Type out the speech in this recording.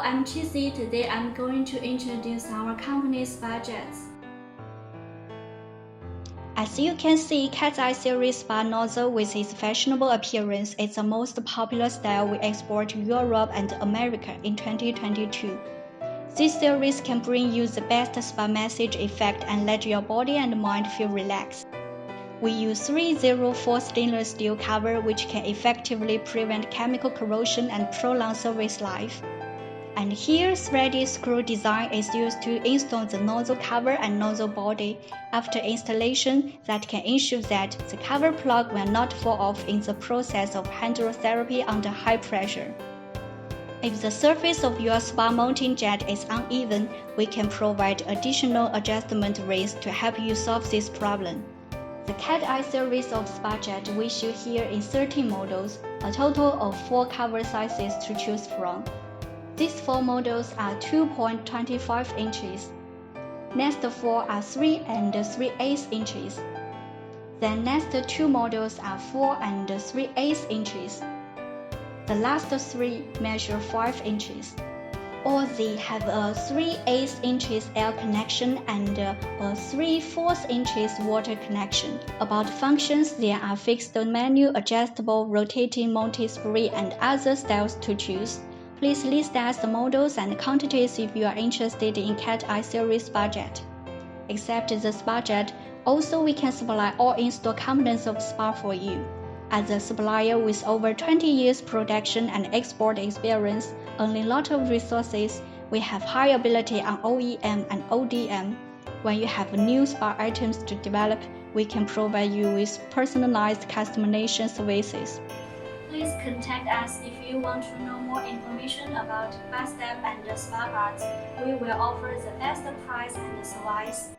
I'm Chissy. Today I'm going to introduce our company's spa jets. As you can see, Cat's Eye Series Spa nozzle with its fashionable appearance is the most popular style we export to Europe and America in 2022. This series can bring you the best spa massage effect and let your body and mind feel relaxed. We use 304 stainless steel cover which can effectively prevent chemical corrosion and prolong service life. And here, threaded screw design is used to install the nozzle cover and nozzle body. After installation, that can ensure that the cover plug will not fall off in the process of hydrotherapy under high pressure. If the surface of your spa mounting jet is uneven, we can provide additional adjustment rings to help you solve this problem. The Cat's Eye series of spa jet we show here in 13 models, a total of 4 cover sizes to choose from. These 4 models are 2.25 inches. Next 4 are 3 and 3/8 inches. Then next 2 models are 4 and 3/8 inches. The last 3 measure 5 inches. All they have a 3/8 inches air connection and a 3/4 inches water connection. About functions, there are fixed menu, adjustable, rotating mounted spray and other styles to choose. Please list us the models and quantities if you are interested in Cat's Eye Series Spa Jet. Except the Spa Jet, also we can supply all in-store components of spa for you. As a supplier with over 20 years production and export experience, earning a lot of resources, we have high ability on OEM and ODM. When you have new spa items to develop, we can provide you with personalized customization services. Please contact us if you want to know more information about bath step and spa parts. We will offer the best price and service.